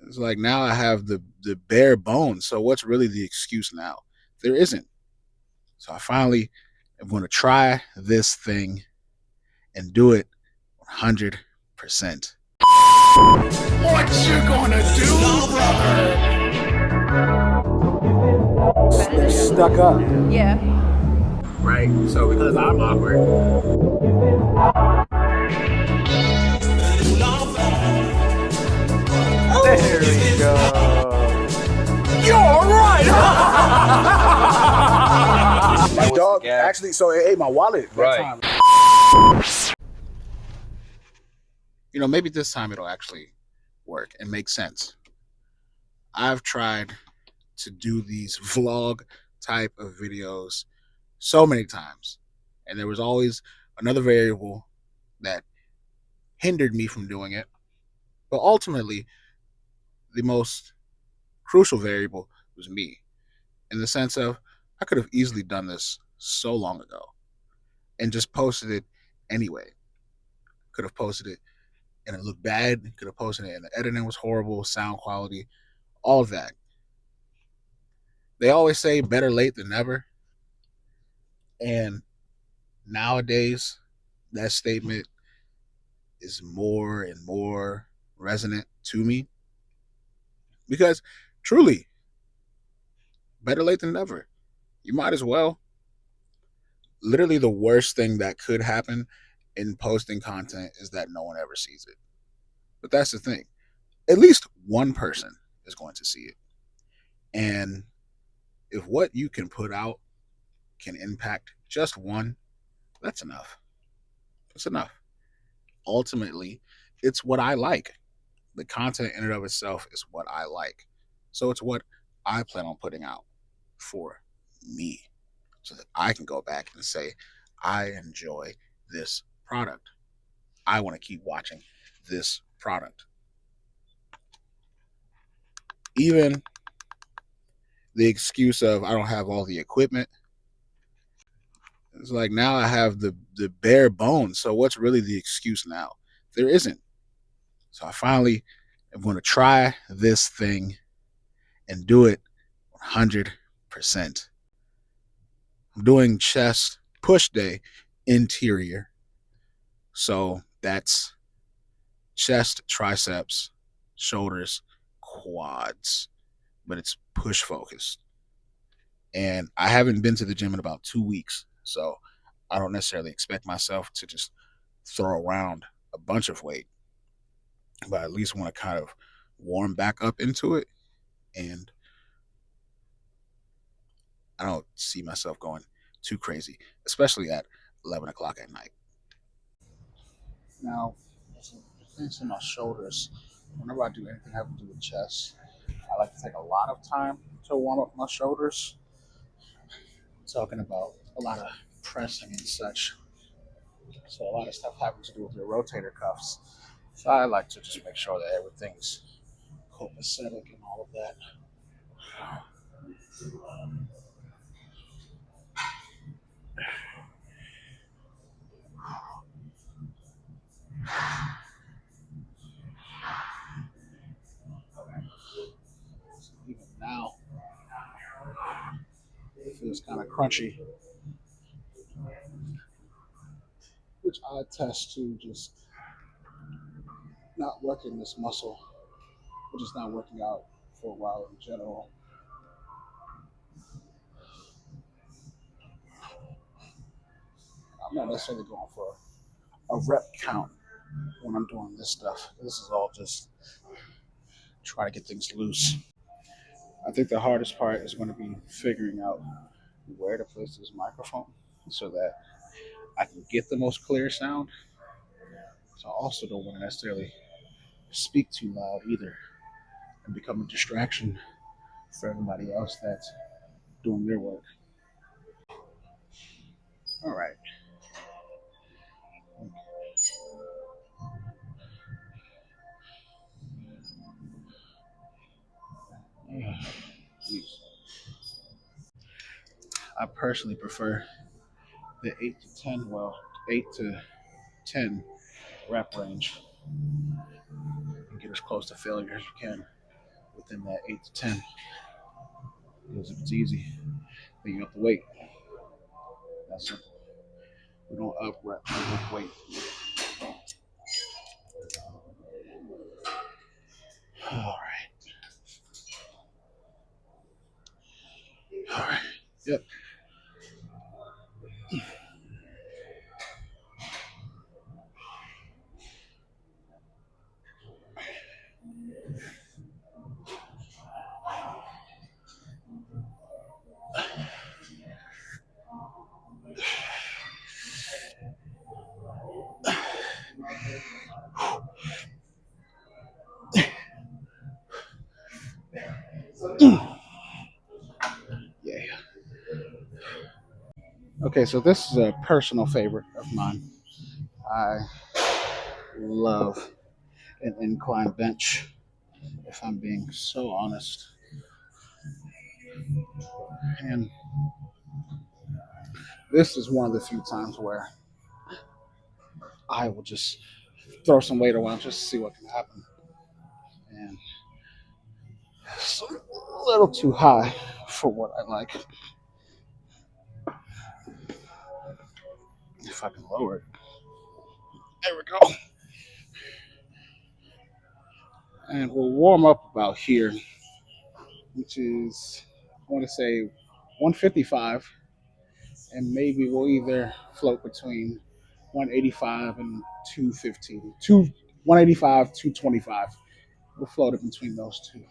It's like now I have the bare bones. So what's really the excuse now? There isn't. So I finally am going to try this thing and do it 100%. What you gonna do, brother? They're stuck up. Yeah. Right? So because I'm awkward, There we go. You're right. my dog actually, so it ate my wallet that Right. time. Maybe this time it'll actually work and make sense. I've tried to do these vlog type of videos so many times, and there was always another variable that hindered me from doing it. But ultimately, the most crucial variable was me, in the sense of I could have easily done this so long ago and just posted it anyway. Could have posted it and it looked bad. Could have posted it and the editing was horrible, sound quality, all of that. They always say better late than never. And nowadays, that statement is more and more resonant to me because truly, better late than never. You might as well. Literally, the worst thing that could happen in posting content is that no one ever sees it. But that's the thing. At least one person is going to see it. And if what you can put out can impact just one, that's enough. It's enough. Ultimately, it's what I like. The content in and of itself is what I like. So it's what I plan on putting out for me so that I can go back and say, I enjoy this product. I want to keep watching this product. Even the excuse of I don't have all the equipment. It's like now I have the bare bones. So what's really the excuse now? There isn't. So I finally am going to try this thing and do it 100%. I'm doing chest push day interior. So that's chest, triceps, shoulders, quads, but it's push focused. And I haven't been to the gym in about 2 weeks. So I don't necessarily expect myself to just throw around a bunch of weight, but I at least want to kind of warm back up into it. And I don't see myself going too crazy, especially at 11 o'clock at night. Now, things in my shoulders, whenever I do anything having to do with chest, I like to take a lot of time to warm up my shoulders. I'm talking about a lot of pressing and such. So a lot of stuff having to do with your rotator cuffs. So I like to just make sure that everything's copacetic and all of that. Even now, it feels kind of crunchy, which I attest to just not working this muscle, or just not working out for a while in general. I'm not necessarily going for a rep count when I'm doing this stuff. This is all just try to get things loose. I think the hardest part is going to be figuring out where to place this microphone so that I can get the most clear sound. So I also don't want to necessarily speak too loud either and become a distraction for everybody else that's doing their work. All right. Jeez. I personally prefer the 8 to 10, well, 8 to 10 rep range and get as close to failure as you can. within that 8 to 10. Because if it's easy, then you have to wait. That's simple. We don't up rep with weight. All right. All right. Yep. Yeah. Okay, so this is a personal favorite of mine. I love an incline bench, if I'm being so honest. And this is one of the few times where I will just throw some weight around just to see what can happen. And it's a little too high for what I like. If I can lower it. There we go. And we'll warm up about here, which is, I want to say, 155. And maybe we'll either float between 185 and 215. 185, 225. We'll float it between those two.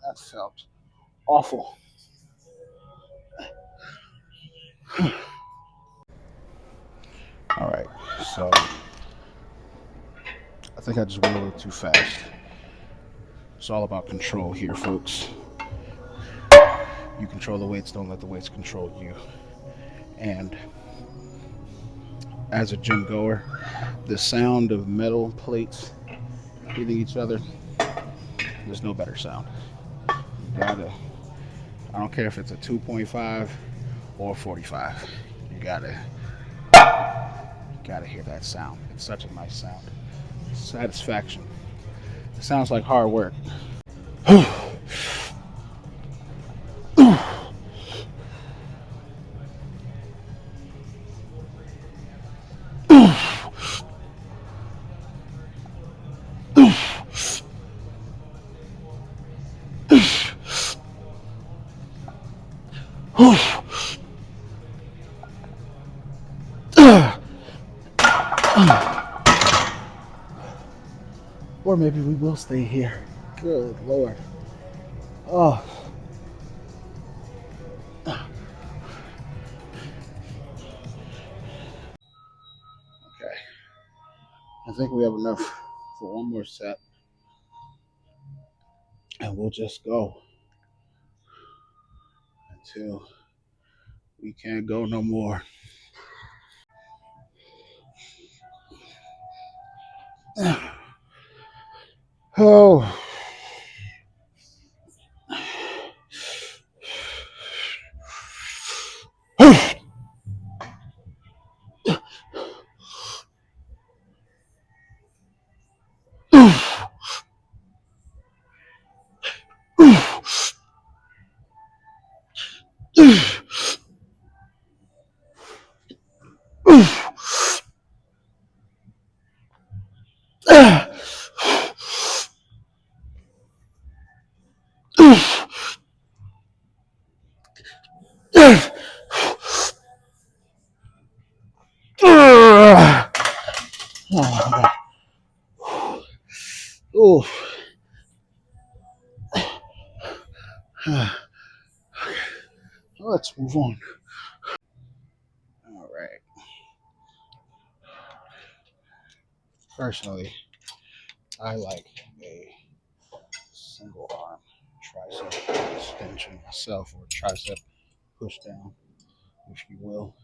That felt awful. All right, so I think I just went a little too fast. It's all about control here, folks. You control the weights, don't let the weights control you. And as a gym goer, the sound of metal plates hitting each other, there's no better sound. You gotta, I don't care if it's a 2.5 or 45, you gotta hear that sound. It's such a nice sound. Satisfaction. It sounds like hard work. Or maybe we will stay here. Good Lord. Oh. Okay. I think we have enough for one more set. And we'll just go until we can't go no more. Oh. Oh. Let's move on. All right. Personally, I like a single arm tricep extension myself, or tricep push down, if you will.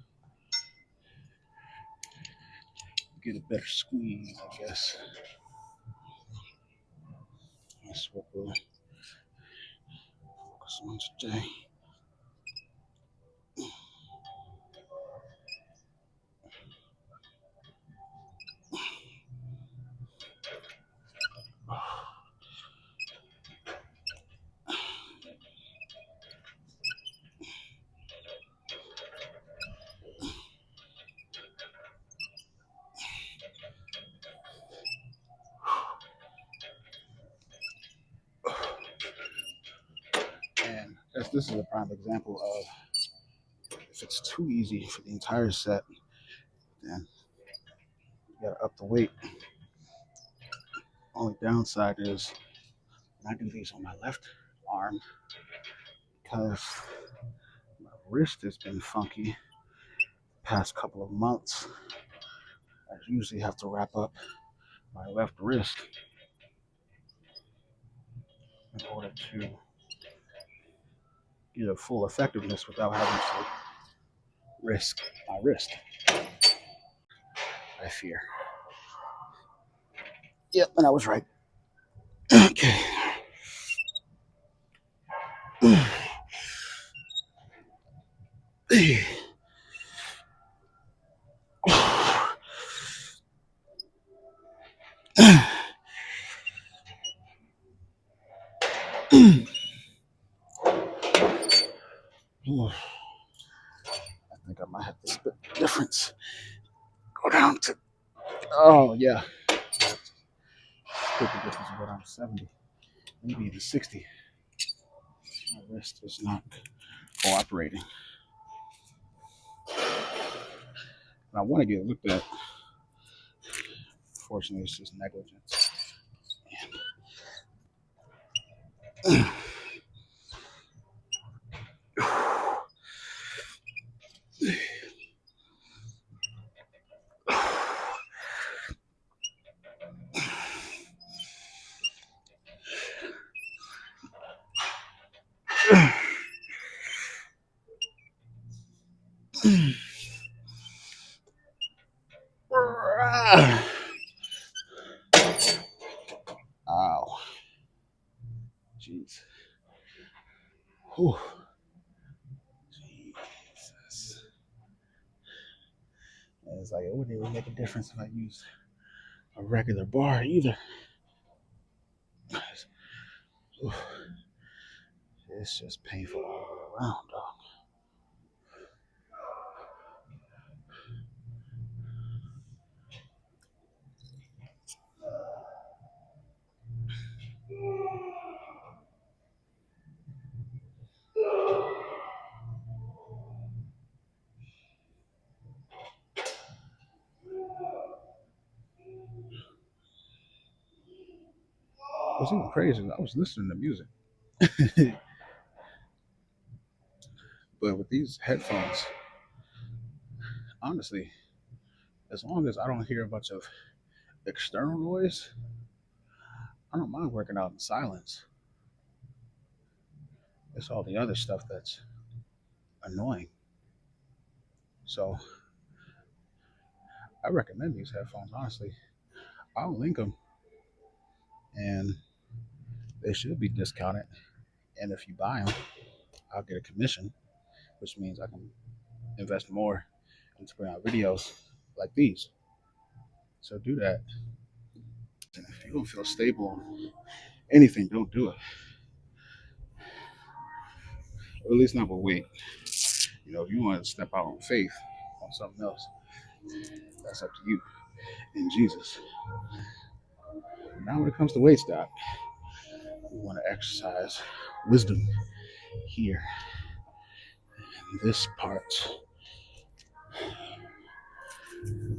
Get a better squeeze, I guess. That's what we'll focus on today. And this is a prime example of, if it's too easy for the entire set, then you gotta up the weight. Only downside is when I do these on my left arm, because my wrist has been funky past couple of months. I usually have to wrap up my left wrist in order to get a full effectiveness without having to risk my wrist, I fear. Yep, and I was right. Okay. I think I might have to split the difference. Go down to, oh yeah. Split the difference and go down to 70, maybe even 60. My wrist is not cooperating. And I want to get it looked at. Fortunately, it's just negligence. Ow. Jeez. Whew. Jesus. And it's like, it wouldn't even make a difference if I used a regular bar either. Oof. It's just painful all around, dog. What's even crazy, I was listening to music. But with these headphones, honestly, as long as I don't hear a bunch of external noise, I don't mind working out in silence. It's all the other stuff that's annoying. So I recommend these headphones, honestly. I'll link them, and they should be discounted. And if you buy them, I'll get a commission, which means I can invest more into putting out videos like these. So do that. And if you don't feel stable on anything, don't do it. Or at least not with weight. You know, if you want to step out on faith on something else, that's up to you in Jesus. Now, when it comes to weight stock, we want to exercise wisdom here in this part.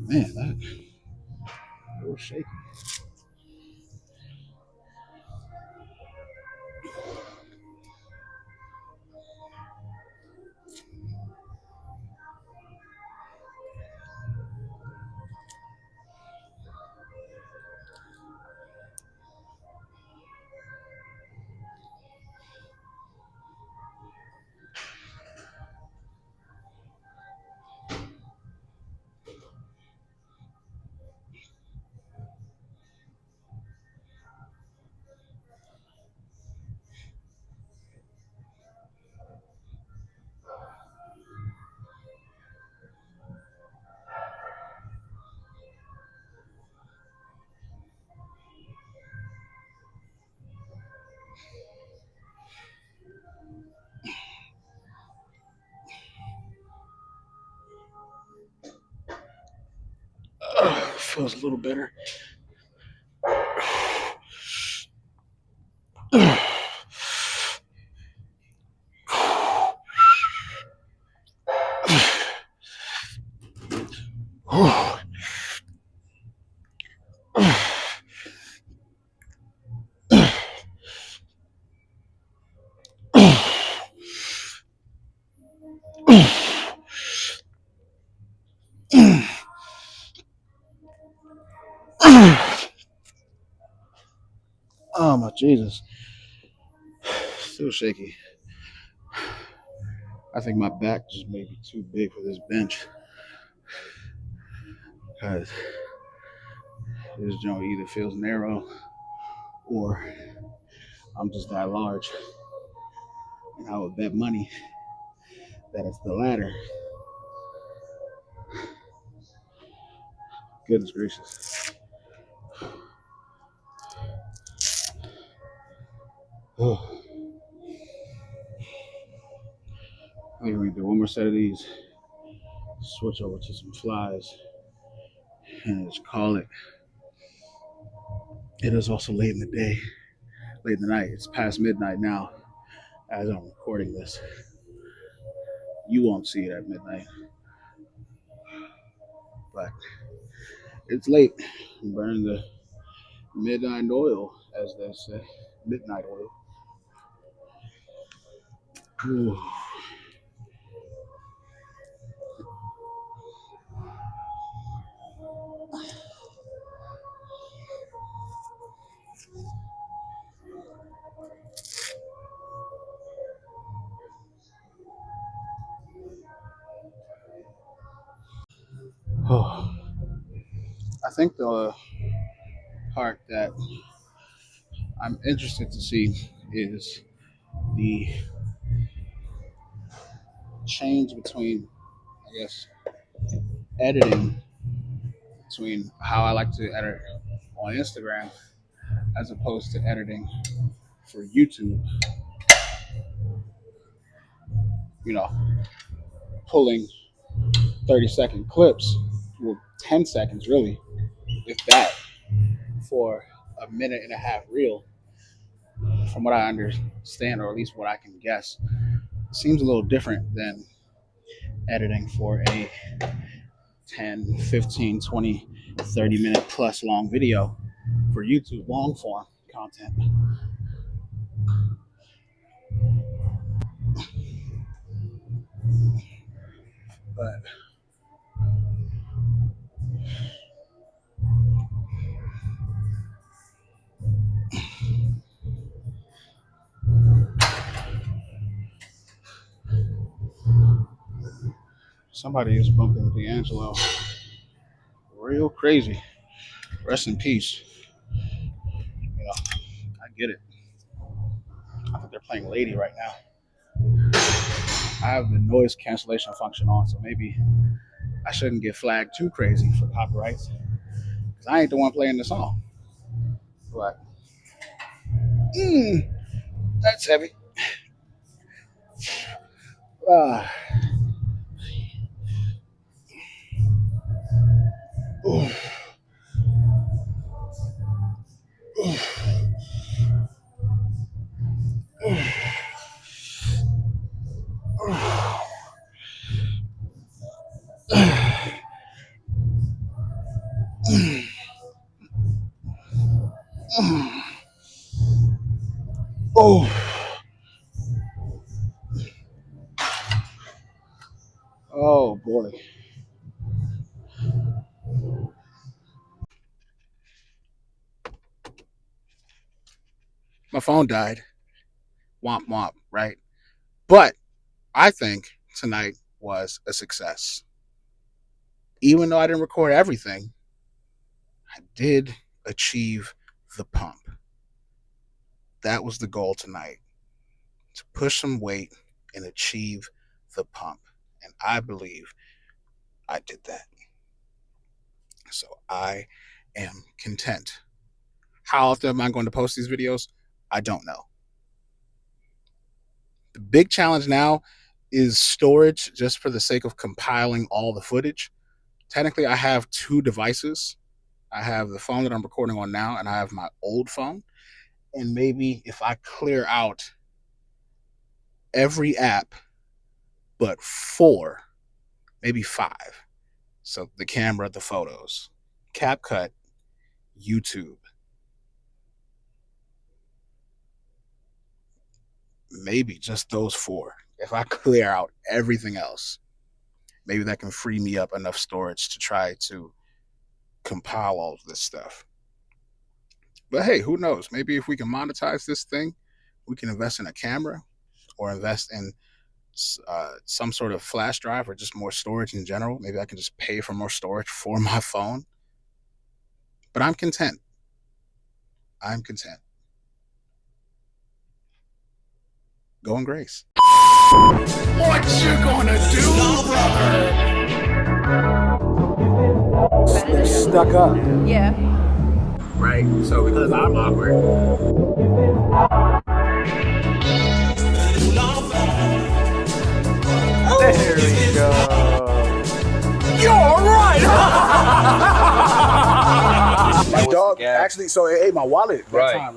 Man, that was shaky. feels a little better. Oh my Jesus. Still shaky. I think my back just may be too big for this bench. Because this joint either feels narrow or I'm just that large. And I would bet money that it's the latter. Goodness gracious. Oh. I think we do one more set of these. Switch over to some flies and just call it. It is also late in the day, late in the night. It's past midnight now as I'm recording this. You won't see it at midnight, but it's late. I'm burning the midnight oil, as they say. Midnight oil. Ooh. Oh. I think the part that I'm interested to see is the change between, I guess, editing between how I like to edit on Instagram as opposed to editing for YouTube. You know, pulling 30-second clips, well, 10 seconds really, if that, for a minute and a half reel. From what I understand, or at least what I can guess, it seems a little different than editing for a 10, 15, 20, 30-minute plus long video for YouTube long form content. But somebody is bumping D'Angelo real crazy. Rest in peace. You know, I get it. I think they're playing Lady right now. I have the noise cancellation function on, so maybe I shouldn't get flagged too crazy for copyrights because I ain't the one playing the song. But that's heavy. Uh, ooh, ooh, oh, oh boy. My phone died. Womp womp, right? But I think tonight was a success. Even though I didn't record everything, I did achieve the pump. That was the goal tonight, to push some weight and achieve the pump. And I believe I did that. So I am content. How often am I going to post these videos? I don't know. The big challenge now is storage, just for the sake of compiling all the footage. Technically, I have two devices, I have the phone that I'm recording on now, and I have my old phone. And maybe if I clear out every app but 4, maybe 5. So the camera, the photos, CapCut, YouTube. Maybe just those 4. If I clear out everything else, maybe that can free me up enough storage to try to compile all of this stuff. But hey, who knows? Maybe if we can monetize this thing, we can invest in a camera or invest in some sort of flash drive or just more storage in general. Maybe I can just pay for more storage for my phone. But I'm content. I'm content. Go in grace. What you gonna do, brother? They're stuck up. Yeah. Right? So because I'm awkward, There we go. You're right. my dog actually, so it ate my wallet that Right. time.